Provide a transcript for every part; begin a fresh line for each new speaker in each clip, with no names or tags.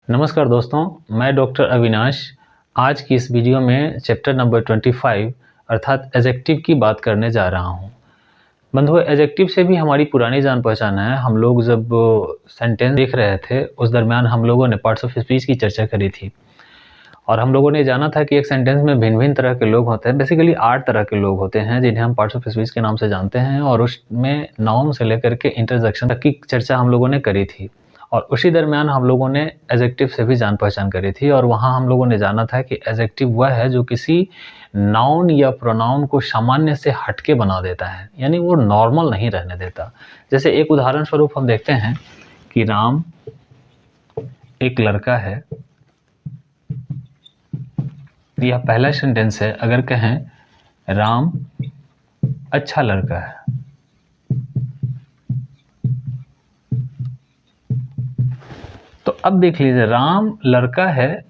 नमस्कार दोस्तों, मैं डॉक्टर अविनाश आज की इस वीडियो में चैप्टर नंबर 25 अर्थात एडजेक्टिव की बात करने जा रहा हूं। बंधुओं, एडजेक्टिव से भी हमारी पुरानी जान पहचान है। हम लोग जब सेंटेंस देख रहे थे उस दरमियान हम लोगों ने पार्ट्स ऑफ स्पीच की चर्चा करी थी और हम लोगों ने जाना था कि एक सेंटेंस में भिन्न भिन्न तरह के लोग होते हैं। बेसिकली 8 तरह के लोग होते हैं जिन्हें हम पार्ट्स ऑफ स्पीच के नाम से जानते हैं और उसमें नाउन से लेकर के इंटरजेक्शन तक की चर्चा हम लोगों ने करी थी। और उसी दरमियान हम लोगों ने एडजेक्टिव से भी जान पहचान करी थी और वहाँ हम लोगों ने जाना था कि एडजेक्टिव वह है जो किसी नाउन या प्रोनाउन को सामान्य से हटके बना देता है, यानी वो नॉर्मल नहीं रहने देता। जैसे एक उदाहरण स्वरूप हम देखते हैं कि राम एक लड़का है। यह पहला सेंटेंस है। अगर कहें राम अच्छा लड़का है, तो अब देख लीजिए, राम लड़का है,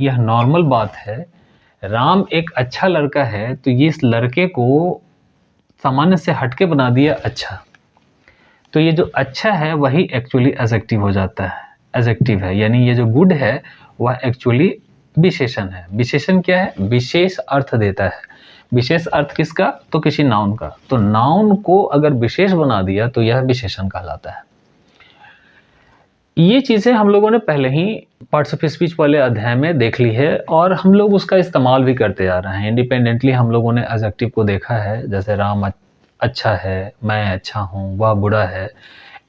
यह नॉर्मल बात है। राम एक अच्छा लड़का है तो ये इस लड़के को सामान्य से हटके बना दिया अच्छा। तो ये जो अच्छा है वही एक्चुअली एडजेक्टिव हो जाता है, एडजेक्टिव है। यानी ये जो गुड है वह एक्चुअली विशेषण है। विशेषण क्या है? विशेष अर्थ देता है। विशेष अर्थ किसका? तो किसी नाउन का। तो नाउन को अगर विशेष बना दिया तो यह विशेषण कहलाता है। ये चीज़ें हम लोगों ने पहले ही पार्ट्स ऑफ स्पीच वाले अध्याय में देख ली है और हम लोग उसका इस्तेमाल भी करते जा रहे हैं। इंडिपेंडेंटली हम लोगों ने एडजेक्टिव को देखा है, जैसे राम अच्छा है, मैं अच्छा हूँ, वह बुरा है।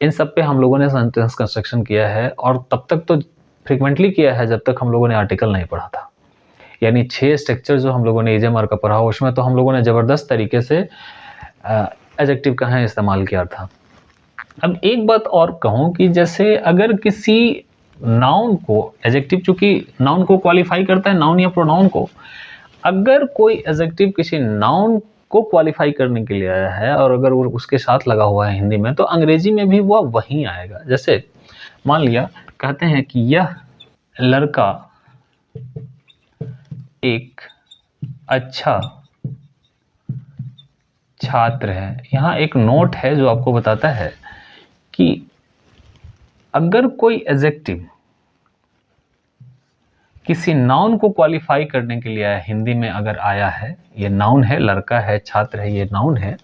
इन सब पे हम लोगों ने सेंटेंस कंस्ट्रक्शन किया है और तब तक तो फ्रिक्वेंटली किया है जब तक हम लोगों ने आर्टिकल नहीं पढ़ा था। यानी 6 स्ट्रक्चर जो हम लोगों ने ईजेमार का पढ़ा उसमें तो हम लोगों ने ज़बरदस्त तरीके से एडजेक्टिव का इस्तेमाल किया था। अब एक बात और कहूँ कि जैसे अगर किसी नाउन को, एडजेक्टिव चूंकि नाउन को क्वालिफाई करता है, नाउन या प्रोनाउन को, अगर कोई एडजेक्टिव किसी नाउन को क्वालिफाई करने के लिए आया है और अगर वो उसके साथ लगा हुआ है हिंदी में, तो अंग्रेजी में भी वह वही आएगा। जैसे मान लिया कहते हैं कि यह लड़का एक अच्छा छात्र है। यहाँ एक नोट है जो आपको बताता है कि अगर कोई एडजेक्टिव किसी नाउन को क्वालिफाई करने के लिए आया, हिंदी में अगर आया है, ये नाउन है, लड़का है, छात्र है, ये नाउन है,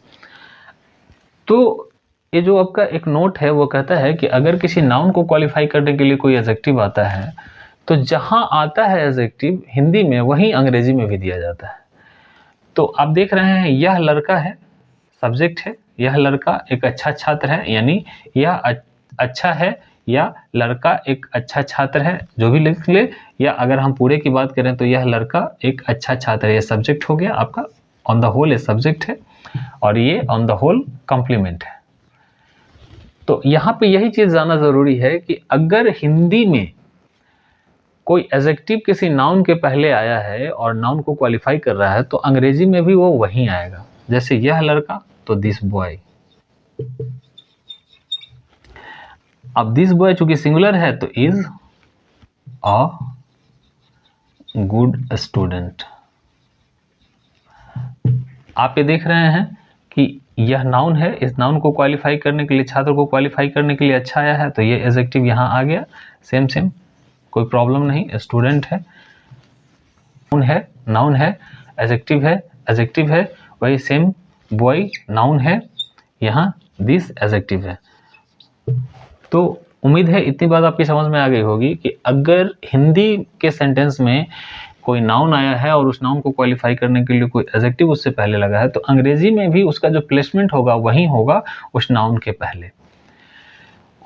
तो ये जो आपका एक नोट है वो कहता है कि अगर किसी नाउन को क्वालिफाई करने के लिए कोई एडजेक्टिव आता है तो जहां आता है एडजेक्टिव हिंदी में वहीं अंग्रेजी में भी दिया जाता है। तो आप देख रहे हैं यह लड़का है, सब्जेक्ट है, यह लड़का एक अच्छा छात्र है, यानी यह अच्छा है या लड़का एक अच्छा छात्र है, जो भी लिख ले। या अगर हम पूरे की बात करें तो यह लड़का एक अच्छा छात्र है, यह सब्जेक्ट हो गया आपका। ऑन द होल ये सब्जेक्ट है और ये ऑन द होल कॉम्प्लीमेंट है। तो यहाँ पे यही चीज़ जानना ज़रूरी है कि अगर हिंदी में कोई एडजेक्टिव किसी नाउन के पहले आया है और नाउन को क्वालिफाई कर रहा है तो अंग्रेजी में भी वो वही आएगा। जैसे यह लड़का, तो दिस बॉय। अब दिस बॉय चूंकि सिंगुलर है तो इज अ गुड स्टूडेंट। आप ये देख रहे हैं कि यह नाउन है, इस नाउन को क्वालिफाई करने के लिए, छात्र को क्वालिफाई करने के लिए अच्छा आया है, तो ये एडजेक्टिव यहाँ आ गया। सेम कोई प्रॉब्लम नहीं। स्टूडेंट है, नाउन है, एडजेक्टिव है, वही सेम। बॉय नाउन है, यहाँ दिस एडजेक्टिव है। तो उम्मीद है इतनी बात आपकी समझ में आ गई होगी कि अगर हिंदी के सेंटेंस में कोई नाउन आया है और उस नाउन को क्वालिफाई करने के लिए कोई एडजेक्टिव उससे पहले लगा है तो अंग्रेजी में भी उसका जो प्लेसमेंट होगा वही होगा उस नाउन के पहले।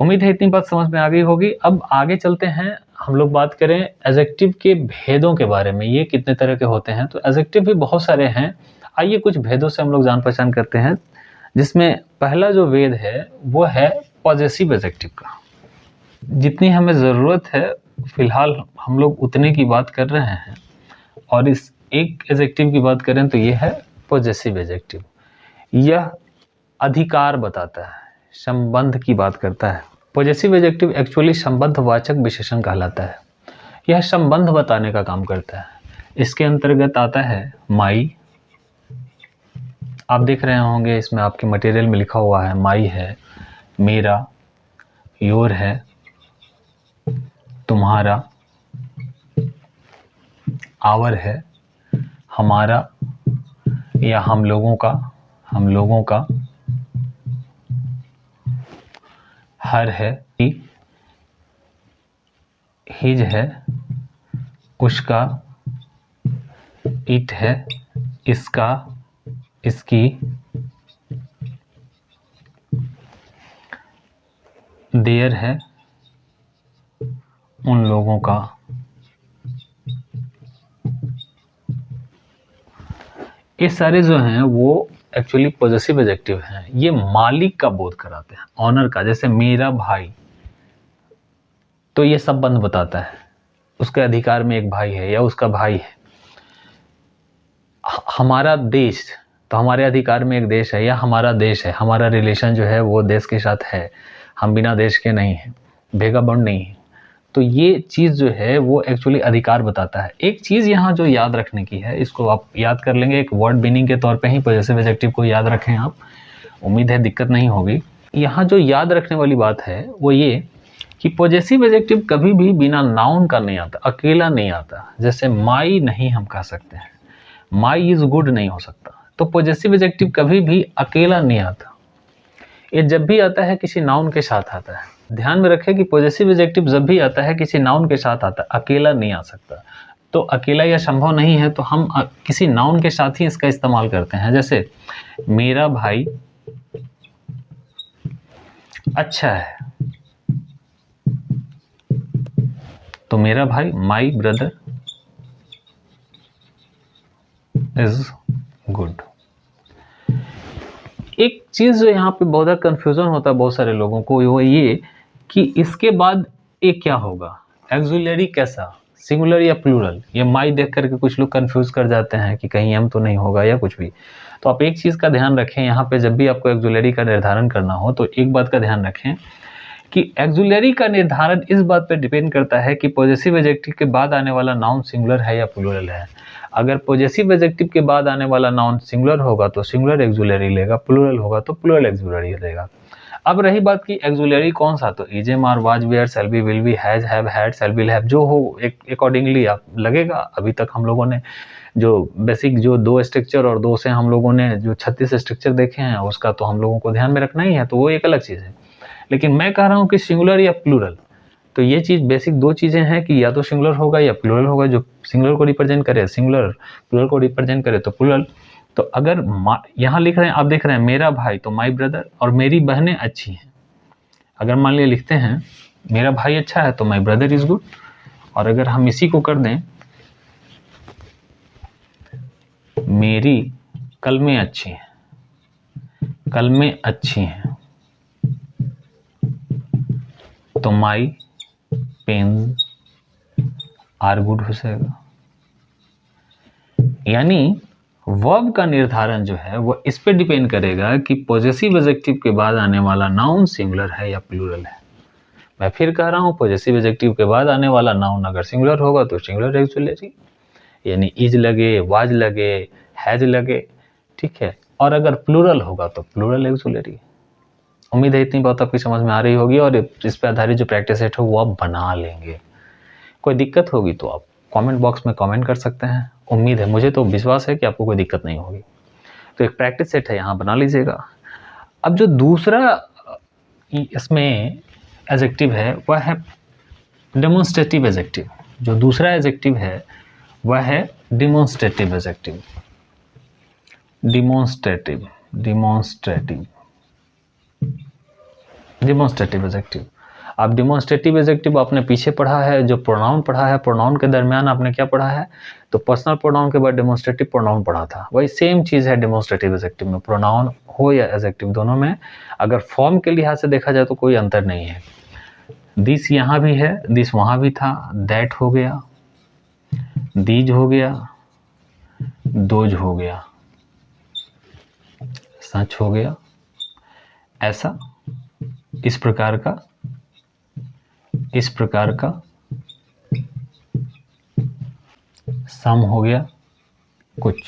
उम्मीद है इतनी बात समझ में आ गई होगी। अब आगे चलते हैं, हम लोग बात करें एडजेक्टिव के भेदों के बारे में। ये कितने तरह के होते हैं? तो एडजेक्टिव भी बहुत सारे हैं। आइए कुछ भेदों से हम लोग जान पहचान करते हैं, जिसमें पहला जो भेद है वो है पॉजेसिव एडजेक्टिव का। जितनी हमें ज़रूरत है फिलहाल हम लोग उतने की बात कर रहे हैं और इस एक एडजेक्टिव की बात करें तो ये है पॉजेसिव एडजेक्टिव। यह अधिकार बताता है, संबंध की बात करता है। पॉजेसिव एडजेक्टिव एक्चुअली संबंधवाचक विशेषण कहलाता है। यह संबंध बताने का काम करता है। इसके अंतर्गत आता है माई। आप देख रहे होंगे इसमें आपके मटेरियल में लिखा हुआ है माई है, मेरा, योर है, तुम्हारा, आवर है, हमारा या हम लोगों का, हर है, हिज है, उसका, इट है, इसका, इसकी, देयर है, उन लोगों का। ये सारे जो हैं वो एक्चुअली पॉजेसिव एडजेक्टिव हैं। ये मालिक का बोध कराते हैं, ऑनर का। जैसे मेरा भाई, तो ये संबंध बताता है, उसके अधिकार में एक भाई है या उसका भाई है। हमारा देश, तो हमारे अधिकार में एक देश है या हमारा देश है, हमारा रिलेशन जो है वो देश के साथ है, हम बिना देश के नहीं हैं, भेगा बॉन्ड नहीं है। तो ये चीज़ जो है वो एक्चुअली अधिकार बताता है। एक चीज़ यहाँ जो याद रखने की है, इसको आप याद कर लेंगे, एक वर्ड मीनिंग के तौर पे ही पॉजेसिव एडजेक्टिव को याद रखें आप, उम्मीद है दिक्कत नहीं होगी। यहाँ जो याद रखने वाली बात है वो ये कि पॉजेसिव एडजेक्टिव कभी भी बिना नाउन का नहीं आता, अकेला नहीं आता। जैसे माई नहीं हम कह सकते हैं, माई इज़ गुड नहीं हो सकता। तो पॉजेसिव एडजेक्टिव कभी भी अकेला नहीं आता, ये जब भी आता है किसी नाउन के साथ आता है। ध्यान में रखें कि पॉजेसिव एडजेक्टिव जब भी आता है किसी नाउन के साथ आता है, अकेला नहीं आ सकता। तो अकेला यह संभव नहीं है, तो हम किसी नाउन के साथ ही इसका इस्तेमाल करते हैं। जैसे मेरा भाई अच्छा है, तो मेरा भाई, माई ब्रदर इज गुड। एक चीज़ जो यहाँ पे बहुत कंफ्यूजन होता है बहुत सारे लोगों को, वो ये कि इसके बाद ये क्या होगा, एक्सुलरी कैसा, सिंगुलर या प्लूरल। ये माई देख करके कुछ लोग कंफ्यूज कर जाते हैं कि कहीं एम तो नहीं होगा या कुछ भी। तो आप एक चीज़ का ध्यान रखें यहाँ पे, जब भी आपको एक्सुलरी का निर्धारण करना हो तो एक बात का ध्यान रखें कि एक्सुलरी का निर्धारण इस बात पर डिपेंड करता है कि पॉजेसिव एडजेक्टिव के बाद आने वाला नाउन सिंगुलर है या प्लूरल है। अगर पॉजेसिव एडजेक्टिव के बाद आने वाला नाउन सिंगुलर होगा तो सिंगुलर एक्सुलरी लेगा, प्लूरल होगा तो प्लूरल एक्सुलरी लेगा। अब रही बात की एक्सुलरी कौन सा, तो is, am, are, was, were, shall be, will be, has, have, had, shall will have, जो हो अकॉर्डिंगली आप लगेगा। अभी तक हम लोगों ने जो बेसिक जो 2 स्ट्रक्चर और 2 से हम लोगों ने जो 36 स्ट्रक्चर देखे हैं उसका तो हम लोगों को ध्यान में रखना ही है, तो वो एक अलग चीज़ है। लेकिन मैं कह रहा हूँ कि सिंगुलर या प्लूरल, तो ये चीज़ बेसिक 2 चीज़ें हैं कि या तो सिंगुलर होगा या प्लूरल होगा। जो सिंगुलर को रिप्रेजेंट करे सिंगुलर, प्लूरल को रिप्रेजेंट करे तो प्लूरल। तो अगर यहाँ लिख रहे हैं, आप देख रहे हैं मेरा भाई, तो माई ब्रदर, और मेरी बहनें अच्छी हैं। अगर मान लिया लिखते हैं मेरा भाई अच्छा है तो माई ब्रदर इज गुड। और अगर हम इसी को कर दें मेरी कलमें अच्छी हैं, कलमें अच्छी हैं, तो माई पेन आर गुड हो जाएगा। यानी वर्ब का निर्धारण जो है वो इस पे डिपेंड करेगा कि पॉजेसिव एडजेक्टिव के बाद आने वाला नाउन सिंगुलर है या प्लूरल है। मैं फिर कह रहा हूँ, पॉजेसिव एडजेक्टिव के बाद आने वाला नाउन अगर सिंगुलर होगा तो सिंगुलर एक्सुलरी, यानी इज लगे, वाज लगे, हैज लगे, ठीक है। और अगर प्लूरल होगा तो प्लूरल एक्सुलरी। उम्मीद है इतनी बात आपकी समझ में आ रही होगी और इस पे आधारित जो प्रैक्टिस सेट हो वो आप बना लेंगे। कोई दिक्कत होगी तो आप कमेंट बॉक्स में कमेंट कर सकते हैं। उम्मीद है, मुझे तो विश्वास है कि आपको कोई दिक्कत नहीं होगी। तो एक प्रैक्टिस सेट है, यहाँ बना लीजिएगा। अब जो दूसरा इसमें एडजेक्टिव है वह है डेमोन्स्ट्रेटिव एडजेक्टिव। जो दूसरा एडजेक्टिव है वह है डेमोन्स्ट्रेटिव एडजेक्टिव। Demonstrative adjective. अब डेमोन्स्ट्रेटिव एडजेक्टिव आपने पीछे पढ़ा है, जो प्रोनाउन पढ़ा है, प्रोनाउन के दरमियान आपने क्या पढ़ा है, तो पर्सनल प्रोनाउन के बाद डेमोन्स्ट्रेटिव प्रोनाउन पढ़ा था। वही सेम चीज़ है डेमोन्स्ट्रेटिव एडजेक्टिव में, प्रोनाउन हो या एडजेक्टिव दोनों में अगर फॉर्म के लिहाज से देखा जाए तो कोई अंतर नहीं है। दिस यहाँ भी है, दिस वहाँ भी था, दैट हो गया, दीज हो गया, दोज हो गया, सच हो गया, ऐसा, इस प्रकार का सम हो गया, कुछ।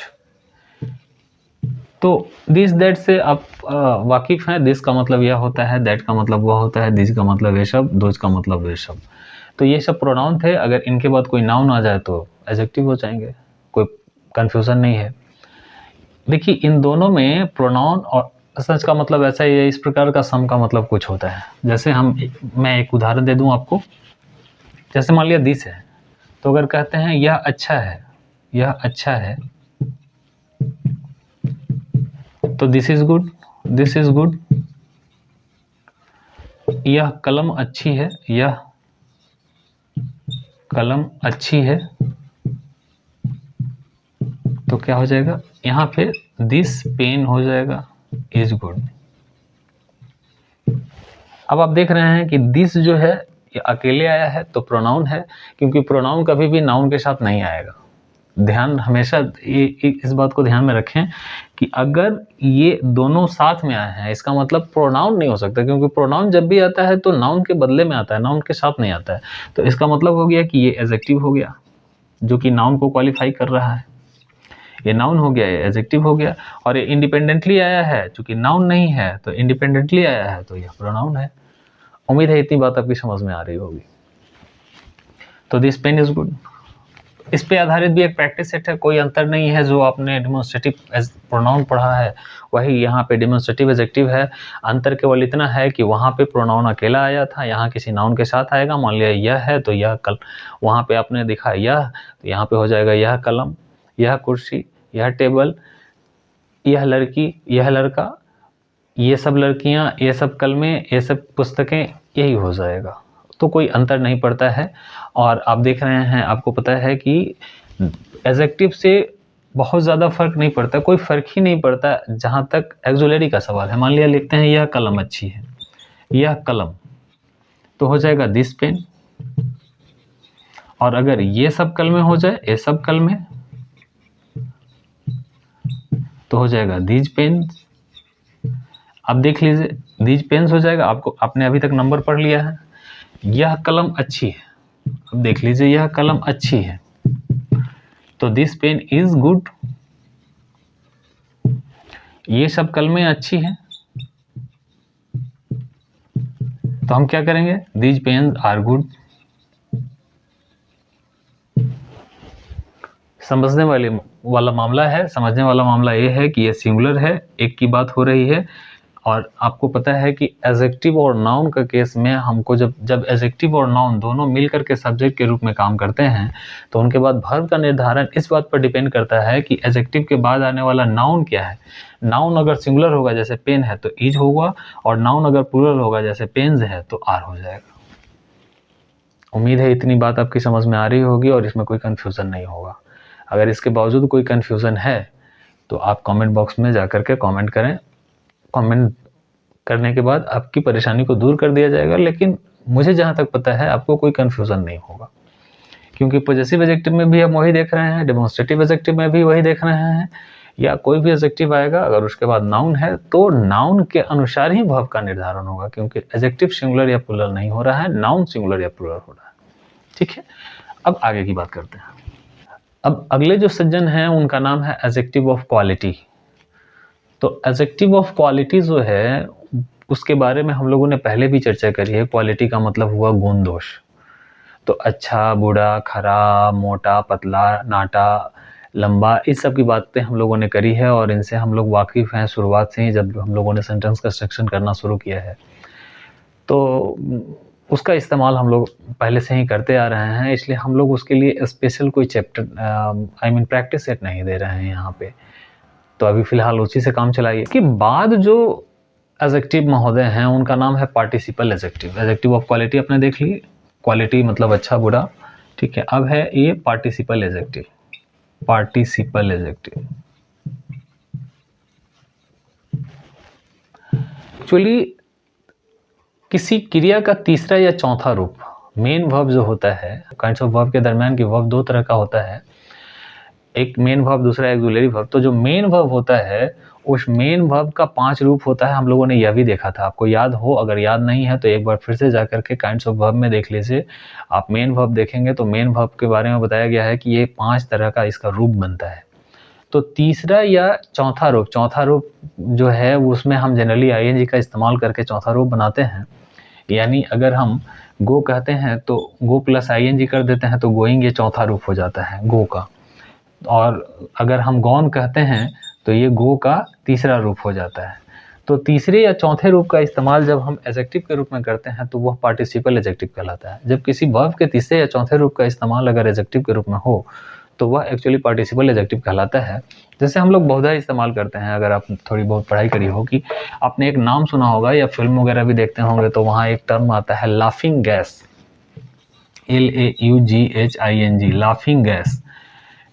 तो दिस दैट से आप वाकिफ हैं। दिस का मतलब यह होता है, दैट का मतलब वह होता है, दिस का मतलब ये सब, दोज का मतलब वे सब। तो ये सब प्रोनाउन थे, अगर इनके बाद कोई नाउन आ जाए तो एडजेक्टिव हो जाएंगे, कोई कन्फ्यूज़न नहीं है। देखिए इन दोनों में प्रोनाउन और सच का मतलब ऐसा ही है, इस प्रकार का सम का मतलब कुछ होता है। जैसे मैं एक उदाहरण दे दूं आपको, जैसे मान लिया दिस है, तो अगर कहते हैं यह अच्छा है, यह अच्छा है, तो this is good, this is good. यह कलम अच्छी है, यह कलम अच्छी है, तो क्या हो जाएगा यहाँ पे दिस पेन हो जाएगा, इज गुड। अब आप देख रहे हैं कि दिस जो है ये अकेले आया है तो प्रोनाउन है, क्योंकि प्रोनाउन कभी भी नाउन के साथ नहीं आएगा। ध्यान हमेशा इस बात को ध्यान में रखें कि अगर ये दोनों साथ में आए हैं इसका मतलब प्रोनाउन नहीं हो सकता, क्योंकि प्रोनाउन जब भी आता है तो नाउन के बदले में आता है, नाउन के साथ नहीं आता है। तो इसका मतलब हो गया कि ये एडजेक्टिव हो गया जो कि नाउन को क्वालिफाई कर रहा है, ये नाउन हो गया, ये एडजेक्टिव हो गया। और ये इंडिपेंडेंटली आया है, चूंकि नाउन नहीं है तो इंडिपेंडेंटली आया है तो यह प्रोनाउन है। उम्मीद है इतनी बात आपकी समझ में आ रही होगी। तो दिस पेन इज गुड, इस पे आधारित भी एक प्रैक्टिस सेट है, कोई अंतर नहीं है। जो आपने डेमोन्स्ट्रेटिव प्रोनाउन पढ़ा है वही यहाँ पे डेमोन्स्ट्रेटिव एडजेक्टिव है। अंतर केवल इतना है कि वहाँ पे प्रोनाउन अकेला आया था, यहाँ किसी नाउन के साथ आएगा। मान लिया यह है तो यह कल, वहाँ पे आपने देखा यह, तो यहाँ पे हो जाएगा यह कलम, यह कुर्सी, यह टेबल, यह लड़की, यह लड़का, ये सब लड़कियां, ये सब कलमें, ये सब पुस्तकें, यही हो जाएगा। तो कोई अंतर नहीं पड़ता है। और आप देख रहे हैं, आपको पता है कि एडजेक्टिव से बहुत ज़्यादा फर्क नहीं पड़ता, कोई फर्क ही नहीं पड़ता जहाँ तक एक्सुलरी का सवाल है। मान लिया लिखते हैं यह कलम अच्छी है, यह कलम, तो हो जाएगा दिस पेन। और अगर ये सब कलमें हो जाए, ये सब कलमें, तो हो जाएगा दीज पेन। अब देख लीजिए दीज पेन्स हो जाएगा, आपने अभी तक नंबर पढ़ लिया है। यह कलम अच्छी है, अब देख लीजिए यह कलम अच्छी है, तो दिस पेन इज गुड। ये सब कलमें अच्छी हैं, तो हम क्या करेंगे, दीज पेन्स आर गुड। समझने वाला मामला है, समझने वाला मामला ये है कि ये सिंगुलर है, एक की बात हो रही है। और आपको पता है कि एडजेक्टिव और नाउन का केस में हमको जब एडजेक्टिव और नाउन दोनों मिलकर के सब्जेक्ट के रूप में काम करते हैं तो उनके बाद वर्ब का निर्धारण इस बात पर डिपेंड करता है कि एडजेक्टिव के बाद आने वाला नाउन क्या है। नाउन अगर सिंगुलर होगा जैसे पेन है तो इज होगा, और नाउन अगर प्लूरल होगा जैसे पेन्स है तो आर हो जाएगा। उम्मीद है इतनी बात आपकी समझ में आ रही होगी और इसमें कोई कन्फ्यूज़न नहीं होगा। अगर इसके बावजूद कोई कन्फ्यूज़न है तो आप कमेंट बॉक्स में जा कर के कमेंट करें। कमेंट करने के बाद आपकी परेशानी को दूर कर दिया जाएगा, लेकिन मुझे जहाँ तक पता है आपको कोई कन्फ्यूज़न नहीं होगा, क्योंकि पॉजेसिव एडजेक्टिव में भी हम वही देख रहे हैं, डेमोन्स्ट्रेटिव एडजेक्टिव में भी वही देख रहे हैं। या कोई भी एडजेक्टिव आएगा अगर उसके बाद नाउन है तो नाउन के अनुसार ही वर्ब का निर्धारण होगा, क्योंकि एडजेक्टिव सिंगुलर या प्लूरल नहीं हो रहा है, नाउन सिंगुलर या प्लूरल हो रहा है। ठीक है, अब आगे की बात करते हैं। अब अगले जो सज्जन हैं उनका नाम है एडजेक्टिव ऑफ क्वालिटी। तो एडजेक्टिव ऑफ क्वालिटी जो है उसके बारे में हम लोगों ने पहले भी चर्चा करी है। क्वालिटी का मतलब हुआ गुण दोष। तो अच्छा, बुरा, खराब, मोटा, पतला, नाटा, लंबा, इस सब की बातें हम लोगों ने करी है और इनसे हम लोग वाकिफ़ हैं शुरुआत से ही, जब हम लोगों ने सेंटेंस कंस्ट्रक्शन करना शुरू किया है। तो उसका इस्तेमाल हम लोग पहले से ही करते आ रहे हैं, इसलिए हम लोग उसके लिए स्पेशल कोई चैप्टर प्रैक्टिस सेट नहीं दे रहे हैं यहाँ पे। तो अभी फ़िलहाल उसी से काम चलाइए। कि बाद जो एडजेक्टिव महोदय हैं उनका नाम है participle adjective. Adjective of quality आपने देख ली, क्वालिटी मतलब अच्छा बुरा, ठीक है। अब है ये participle adjective. Participle adjective actually किसी क्रिया का तीसरा या चौथा रूप, मेन वर्ब जो होता है, काइंड्स ऑफ वर्ब के दरमियान की वर्ब दो तरह का होता है, एक मेन वर्ब, दूसरा एक्सुलरी वर्ब। तो जो मेन वर्ब होता है उस मेन वर्ब का 5 रूप होता है। हम लोगों ने यह भी देखा था, आपको याद हो, अगर याद नहीं है तो एक बार फिर से जाकर के काइंड्स ऑफ वर्ब में देख लीजिए। आप मेन वर्ब देखेंगे तो मेन वर्ब के बारे में बताया गया है कि ये 5 तरह का इसका रूप बनता है। तो तीसरा या चौथा रूप जो है उसमें हम जनरली आईएनजी का इस्तेमाल करके चौथा रूप बनाते हैं। यानी अगर हम गो कहते हैं तो गो प्लस आईएनजी कर देते हैं तो गोइंग ये चौथा रूप हो जाता है गो का। और अगर हम गॉन कहते हैं तो ये गो का तीसरा रूप हो जाता है। तो तीसरे या चौथे रूप का इस्तेमाल जब हम एडजेक्टिव के रूप में करते हैं तो वह पार्टिसिपल एडजेक्टिव कहलाता है। जब किसी वर्ब के तीसरे या चौथे रूप का इस्तेमाल अगर एडजेक्टिव के रूप में हो तो वह एक्चुअली पार्टिसिपल एडजेक्टिव कहलाता है। जैसे हम लोग बहुधा इस्तेमाल करते हैं, अगर आप थोड़ी बहुत पढ़ाई करी हो कि आपने एक नाम सुना होगा या फिल्म वगैरह भी देखते होंगे तो वहाँ एक टर्म आता है laughing gas, LAUGHING, laughing gas.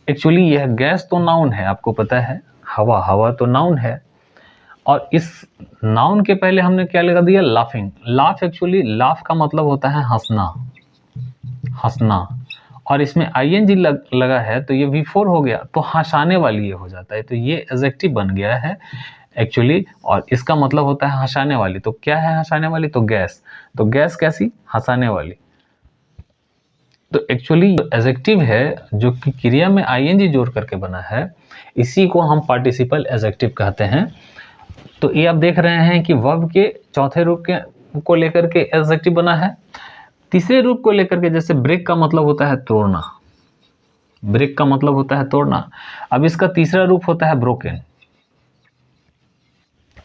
Actually यह गैस तो नाउन है, आपको पता है, हवा तो नाउन है। और इस नाउन के पहले हमने क्या लगा दिया, लाफिंग। लाफ एक्चुअली लाफ का मतलब होता है हंसना, और इसमें आईएनजी लगा है तो ये V4 हो गया, तो हंसाने वाली ये हो जाता है, तो ये एडजेक्टिव बन गया है एक्चुअली। और इसका मतलब होता है हंसाने वाली। तो क्या है हंसाने वाली, तो गैस। तो गैस कैसी, हंसाने वाली। तो एक्चुअली जो एडजेक्टिव है जो कि क्रिया में आईएनजी जोड़ करके बना है, इसी को हम पार्टिसिपल एडजेक्टिव कहते हैं। तो ये आप देख रहे हैं कि वर्ब के चौथे रूप के को लेकर के एडजेक्टिव बना है। तीसरे रूप को लेकर के, जैसे ब्रेक का मतलब होता है तोड़ना, ब्रेक का मतलब होता है तोड़ना। अब इसका तीसरा रूप होता है ब्रोकन।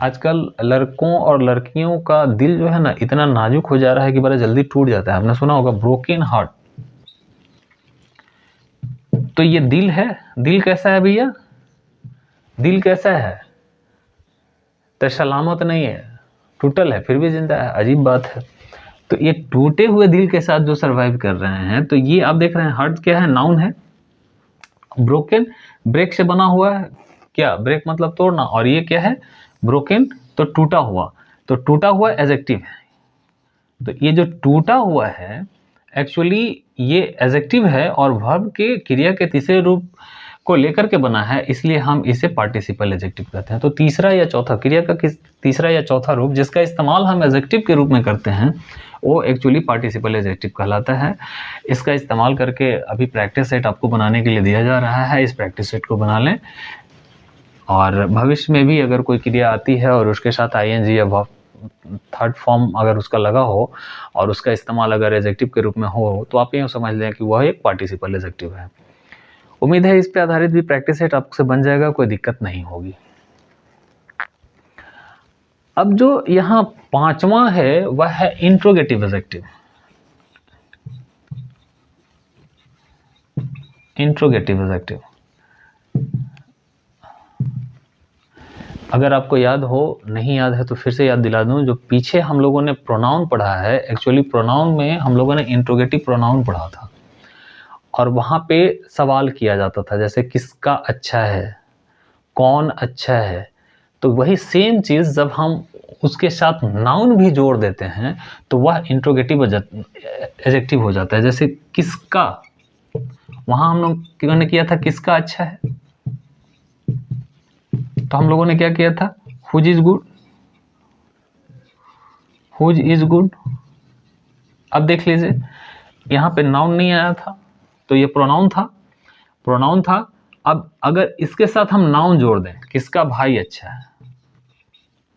आजकल लड़कों और लड़कियों का दिल जो है ना इतना नाजुक हो जा रहा है कि बड़ा जल्दी टूट जाता है। आपने सुना होगा ब्रोकन हार्ट। तो ये दिल है, दिल कैसा है भैया, दिल कैसा है, तो सलामत नहीं है, टूटल है फिर भी जिंदा है, अजीब बात है। तो ये टूटे हुए दिल के साथ जो सरवाइव कर रहे हैं, तो ये आप देख रहे हैं हार्ट क्या है, नाउन है। ब्रोकन ब्रेक से बना हुआ है, क्या, ब्रेक मतलब तोड़ना, और ये क्या है, ब्रोकन, तो टूटा हुआ, तो टूटा हुआ एडजेक्टिव है। तो ये जो टूटा हुआ है एक्चुअली ये एडजेक्टिव है और वर्ब के क्रिया के तीसरे रूप को लेकर के बना है, इसलिए हम इसे पार्टिसिपल एडजेक्टिव कहते हैं। तो तीसरा या चौथा क्रिया का तीसरा या चौथा रूप जिसका इस्तेमाल हम एडजेक्टिव के रूप में करते हैं वो एक्चुअली पार्टिसिपल एडजेक्टिव कहलाता है। इसका इस्तेमाल करके अभी प्रैक्टिस सेट आपको बनाने के लिए दिया जा रहा है, इस प्रैक्टिस सेट को बना लें। और भविष्य में भी अगर कोई क्रिया आती है और उसके साथ आईएनजी या वर्ब थर्ड फॉर्म अगर उसका लगा हो और उसका इस्तेमाल अगर एडजेक्टिव के रूप में हो तो आप ये समझ लें कि वह एक पार्टिसिपल एडजेक्टिव है। उम्मीद है इस पे आधारित भी प्रैक्टिस सेट आपसे बन जाएगा, कोई दिक्कत नहीं होगी। अब जो यहाँ पांचवा है वह है इंट्रोगेटिव एडजेक्टिव। इंट्रोगेटिव एडजेक्टिव, अगर आपको याद हो, नहीं याद है तो फिर से याद दिला दूं। जो पीछे हम लोगों ने प्रोनाउन पढ़ा है, एक्चुअली प्रोनाउन में हम लोगों ने इंट्रोगेटिव प्रोनाउन पढ़ा था और वहाँ पे सवाल किया जाता था, जैसे किसका अच्छा है, कौन अच्छा है। तो वही सेम चीज़ जब हम उसके साथ नाउन भी जोड़ देते हैं तो वह इंट्रोगेटिव एडजेक्टिव हो जाता है। जैसे किसका, वहाँ हम लोगों ने किया था किसका अच्छा है, तो हम लोगों ने क्या किया था, whose is good, whose is good. अब देख लीजिए यहाँ पे नाउन नहीं आया था तो ये प्रोनाउन था, प्रोनाउन था। अब अगर इसके साथ हम नाउन जोड़ दें, किसका भाई अच्छा है,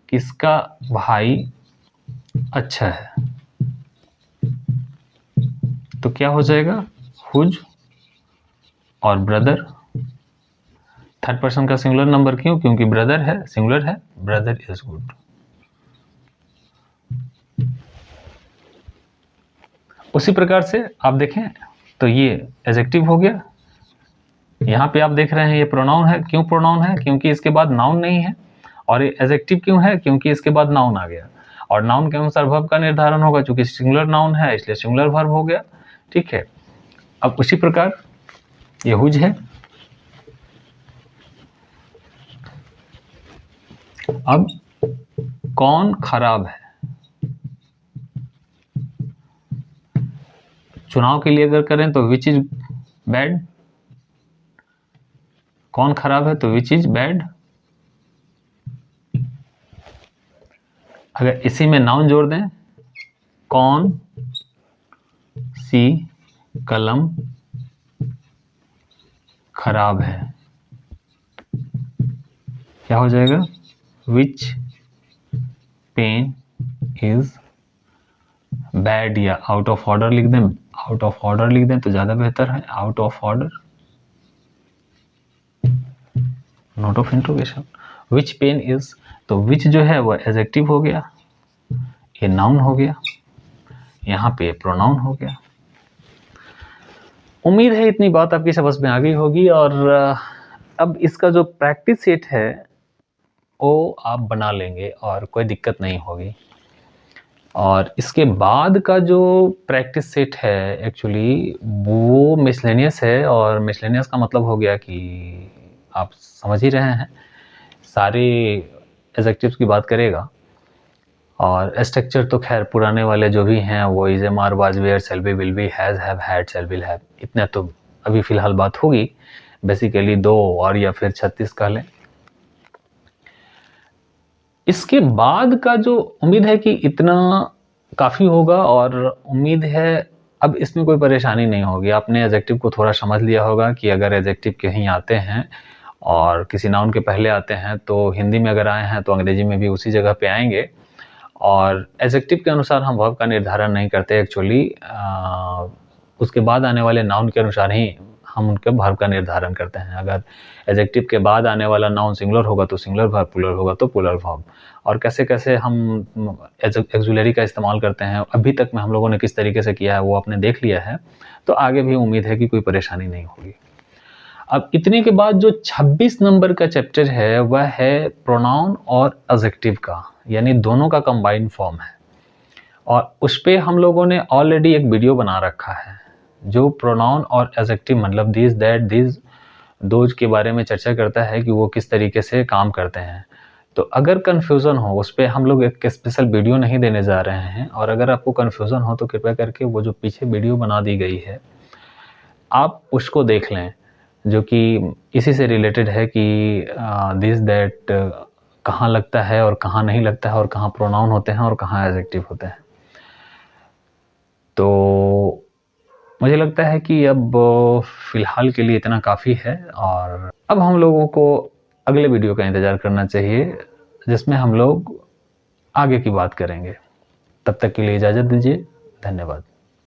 किसका भाई अच्छा है, तो क्या हो जाएगा, हुज और ब्रदर। थर्ड पर्सन का सिंगुलर नंबर क्यों, क्योंकि ब्रदर है, सिंगुलर है, ब्रदर इज गुड। उसी प्रकार से आप देखें तो ये एडजेक्टिव हो गया। यहाँ पे आप देख रहे हैं ये प्रोनाउन है, क्यों प्रोनाउन है, क्योंकि इसके बाद नाउन नहीं है। और ये एडजेक्टिव क्यों है, क्योंकि इसके बाद नाउन आ गया और नाउन के अनुसार वर्ब का निर्धारण होगा, चूंकि सिंगुलर नाउन है इसलिए सिंगुलर वर्ब हो गया। ठीक है, अब उसी प्रकार ये हुज है। अब कौन खराब है, चुनाव के लिए अगर करें तो विच इज बैड, कौन खराब है तो विच इज बैड। अगर इसी में नाउन जोड़ दें, कौन सी कलम खराब है, क्या हो जाएगा, विच पेन इज बैड या आउट ऑफ ऑर्डर लिख दें, आउट ऑफ ऑर्डर लिख दें तो ज़्यादा बेहतर है, out of order, note of interrogation. Which pen is, तो विच जो है वो एडजेक्टिव हो गया, ये नाउन हो गया, यहाँ पे प्रोनाउन हो गया। उम्मीद है इतनी बात आपकी समझ में आ गई होगी। और अब इसका जो प्रैक्टिस सेट है वो आप बना लेंगे और कोई दिक्कत नहीं होगी। और इसके बाद का जो प्रैक्टिस सेट है एक्चुअली वो मिसलेनियस है, और मिसलेनियस का मतलब हो गया कि आप समझ ही रहे हैं, सारे एडजेक्टिव्स की बात करेगा। और स्ट्रक्चर तो खैर पुराने वाले जो भी हैं वो is, am, are, was, were, shall be, will be, has, have, had, shall, will, have, इतना तो अभी फ़िलहाल बात होगी। बेसिकली 2 और या फिर 36 कह लें। इसके बाद का जो उम्मीद है कि इतना काफ़ी होगा, और उम्मीद है अब इसमें कोई परेशानी नहीं होगी। आपने एडजेक्टिव को थोड़ा समझ लिया होगा कि अगर एडजेक्टिव कहीं आते हैं और किसी नाउन के पहले आते हैं तो हिंदी में अगर आए हैं तो अंग्रेजी में भी उसी जगह पे आएंगे। और एडजेक्टिव के अनुसार हम वर्ब का निर्धारण नहीं करते एक्चुअली, उसके बाद आने वाले नाउन के अनुसार ही हम उनके वर्ब का निर्धारण करते हैं। अगर एडजेक्टिव के बाद आने वाला नाउन सिंगुलर होगा तो सिंगुलर वर्ब, प्लुरल होगा तो प्लुरल वर्ब। और कैसे कैसे हम एक्सुलरी का इस्तेमाल करते हैं अभी तक में हम लोगों ने किस तरीके से किया है वो आपने देख लिया है, तो आगे भी उम्मीद है कि कोई परेशानी नहीं होगी। अब इतने के बाद जो 26 नंबर का चैप्टर है वह है प्रोनाउन और एडजेक्टिव का, यानी दोनों का कंबाइंड फॉर्म है। और उस पे हम लोगों ने ऑलरेडी एक वीडियो बना रखा है जो प्रोनाउन और एडजेक्टिव मतलब दिस, दैट, दिस, दोज के बारे में चर्चा करता है कि वो किस तरीके से काम करते हैं। तो अगर कन्फ्यूज़न हो उस पर हम लोग एक स्पेशल वीडियो नहीं देने जा रहे हैं, और अगर आपको कन्फ्यूज़न हो तो कृपया करके वो जो पीछे वीडियो बना दी गई है आप उसको देख लें, जो कि इसी से रिलेटेड है कि दिस, दैट कहाँ लगता है और कहाँ नहीं लगता है, और कहाँ प्रोनाउन होते हैं और कहाँ एडजेक्टिव होते हैं। तो मुझे लगता है कि अब फ़िलहाल के लिए इतना काफ़ी है, और अब हम लोगों को अगले वीडियो का इंतज़ार करना चाहिए जिसमें हम लोग आगे की बात करेंगे। तब तक के लिए इजाज़त दीजिए। धन्यवाद।